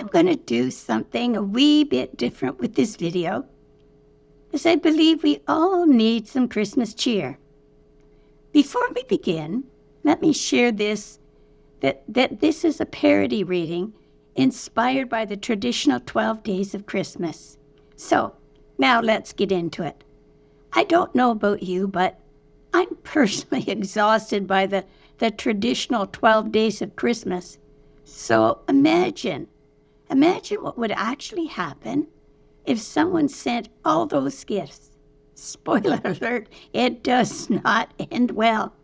I'm going to do something a wee bit different with this video, as I believe we all need some Christmas cheer. Before we begin, let me share this, that this is a parody reading inspired by the traditional 12 days of Christmas. So, now let's get into it. I don't know about you, but I'm personally exhausted by the traditional 12 days of Christmas. So imagine what would actually happen if someone sent all those gifts. Spoiler alert, it does not end well.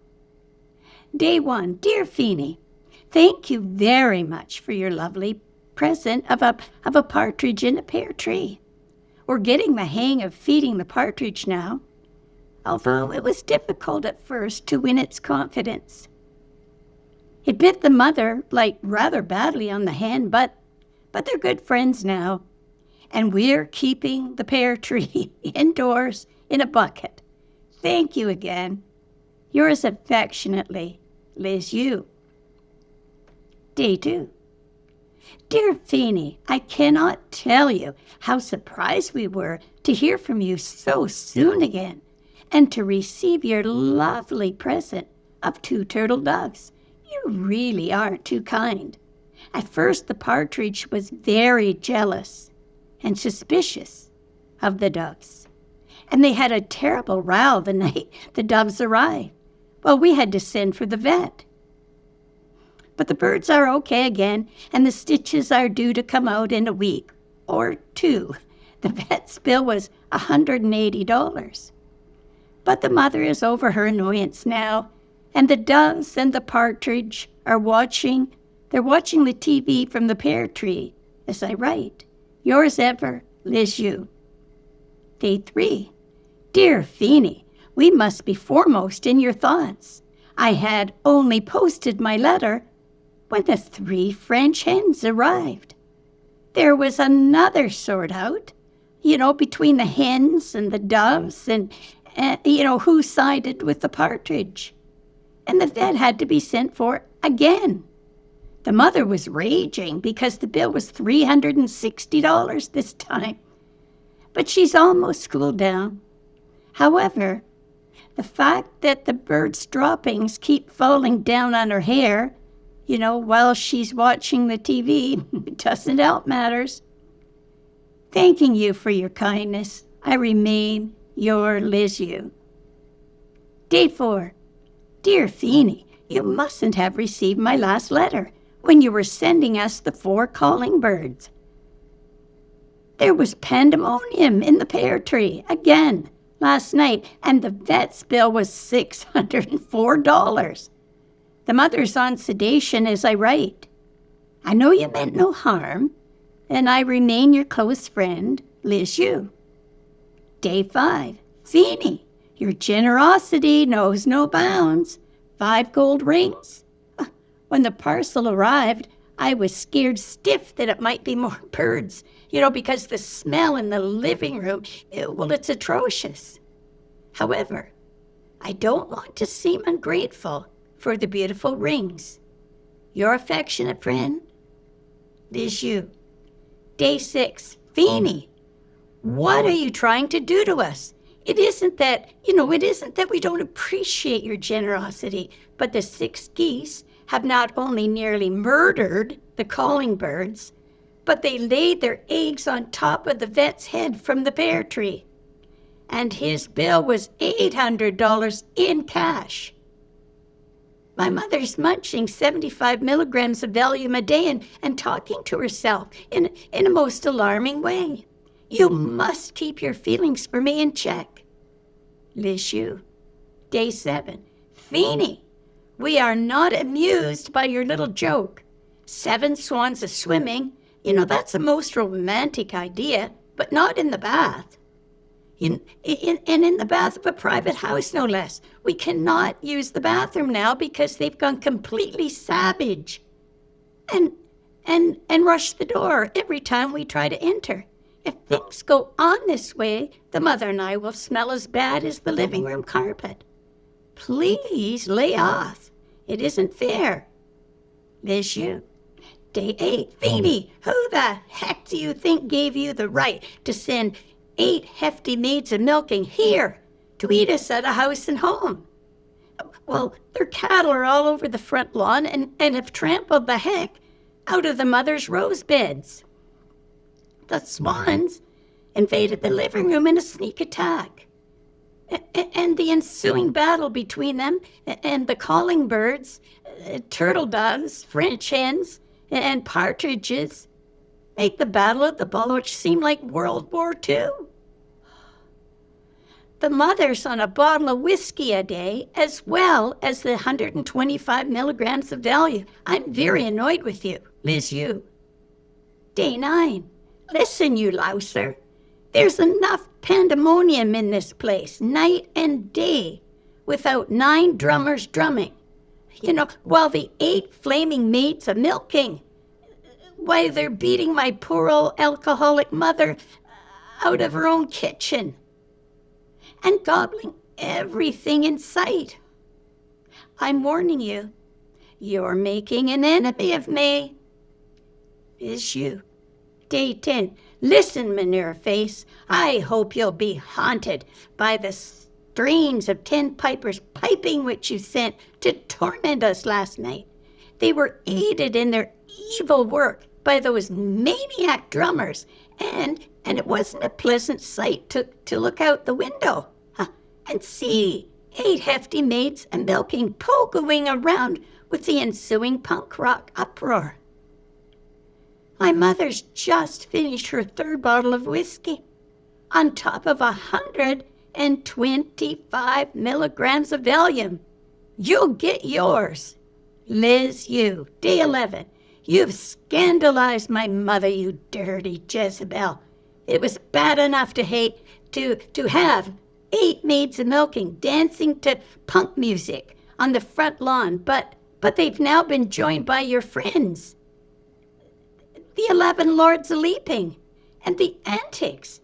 Day 1, Dear Feeny, thank you very much for your lovely present of a partridge in a pear tree. We're getting the hang of feeding the partridge now, although it was difficult at first to win its confidence. It bit the mother, rather badly on the hand, but they're good friends now, and we're keeping the pear tree indoors in a bucket. Thank you again. Yours affectionately, Liz Yu. Day 2. Dear Feeny, I cannot tell you how surprised we were to hear from you so soon again, and to receive your lovely present of 2 turtle doves. You really are too kind. At first the partridge was very jealous and suspicious of the doves, and they had a terrible row the night the doves arrived. Well, we had to send for the vet. But the birds are okay again, and the stitches are due to come out in a week or 2. The vet's bill was $180. But the mother is over her annoyance now, and the doves and the partridge are watching. They're watching the TV from the pear tree as I write. Yours ever, Liz Yu. Day 3. Dear Feeny, we must be foremost in your thoughts. I had only posted my letter when the 3 French hens arrived. There was another sort out, between the hens and the doves and who sided with the partridge. And the vet had to be sent for again. The mother was raging because the bill was $360 this time. But she's almost cooled down. However, the fact that the bird's droppings keep falling down on her hair, while she's watching the TV, doesn't help matters. Thanking you for your kindness, I remain your Liz Yu. Day 4. Dear Feeny, you mustn't have received my last letter when you were sending us the 4 calling birds. There was pandemonium in the pear tree again last night, and the vet's bill was $604. The mother's on sedation as I write. I know you meant no harm, and I remain your close friend, Liz Yu. Day 5. Feeny, your generosity knows no bounds. 5 gold rings. When the parcel arrived, I was scared stiff that it might be more birds, because the smell in the living room, it's atrocious. However, I don't want to seem ungrateful for the beautiful rings. Your affectionate friend, Liz Yu. Day 6. Feeny, what are you trying to do to us? It isn't that we don't appreciate your generosity, but the 6 geese have not only nearly murdered the calling birds, but they laid their eggs on top of the vet's head from the pear tree. And his bill was $800 in cash. My mother's munching 75 milligrams of Valium a day and talking to herself in a most alarming way. You must keep your feelings for me in check. Liz Yu. Day 7. Feeny, we are not amused by your little joke. 7 swans a-swimming, that's a most romantic idea, but not in the bath. In the bath of a private house, no less. We cannot use the bathroom now because they've gone completely savage and rush the door every time we try to enter. If things go on this way, the mother and I will smell as bad as the living room carpet. Please lay off. It isn't fair. Liz Yu. Day 8. Phoebe, who the heck do you think gave you the right to send 8 hefty maids of milking here to eat us at a house and home? Well, their cattle are all over the front lawn and have trampled the heck out of the mother's rose beds. The swans invaded the living room in a sneak attack. And the ensuing battle between them and the calling birds, turtle doves, French hens, and partridges make the Battle of the Bulge seem like World War II. The mother's on a bottle of whiskey a day, as well as the 125 milligrams of Valium. I'm very annoyed with you, Liz, you. Day 9. Listen, you louser. There's enough pandemonium in this place, night and day, without 9 drummers drumming. While the 8 flaming maids are milking. Why, they're beating my poor old alcoholic mother out of her own kitchen and gobbling everything in sight. I'm warning you, you're making an enemy of me. Is you. Day 10. Listen, manure face, I hope you'll be haunted by the strains of 10 pipers piping which you sent to torment us last night. They were aided in their evil work by those maniac drummers, and it wasn't a pleasant sight to look out the window and see 8 hefty maids and milking pogoing around with the ensuing punk rock uproar. My mother's just finished her 3rd bottle of whiskey, on top of 125 milligrams of Valium. You'll get yours. Liz, you. Day 11. You've scandalized my mother, you dirty Jezebel. It was bad enough to have 8 maids of milking dancing to punk music on the front lawn, but they've now been joined by your friends, the 11 lords a leaping, and the antics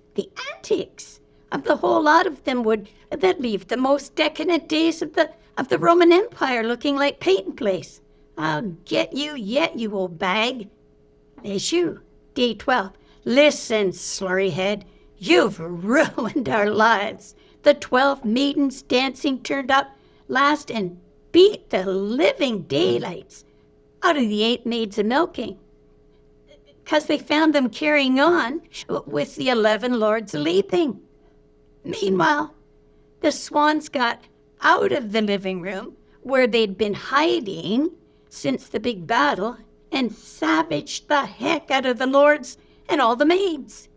of the whole lot of them that leave the most decadent days of the Roman Empire looking like Peyton Place. I'll get you yet, you old bag. There's you. Day 12. Listen, slurry head, you've ruined our lives. The 12 maidens dancing turned up last and beat the living daylights out of the 8 maids of milking, 'cause they found them carrying on with the 11 lords leaping. Meanwhile, the swans got out of the living room where they'd been hiding since the big battle and savaged the heck out of the lords and all the maids.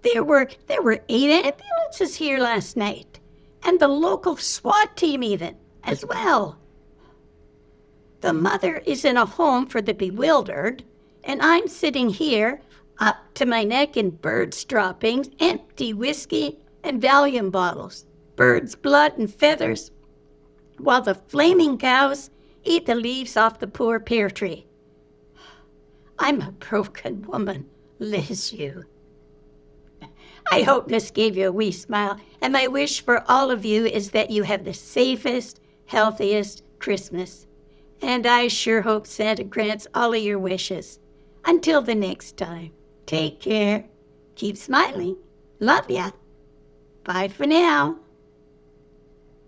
There were 8 ambulances here last night, and the local SWAT team even, as well. The mother is in a home for the bewildered, and I'm sitting here up to my neck in birds' droppings, empty whiskey and Valium bottles, birds' blood and feathers, while the flaming cows eat the leaves off the poor pear tree. I'm a broken woman, Liz, you. I hope this gave you a wee smile, and my wish for all of you is that you have the safest, healthiest Christmas. And I sure hope Santa grants all of your wishes. Until the next time, take care, keep smiling, love ya. Bye for now.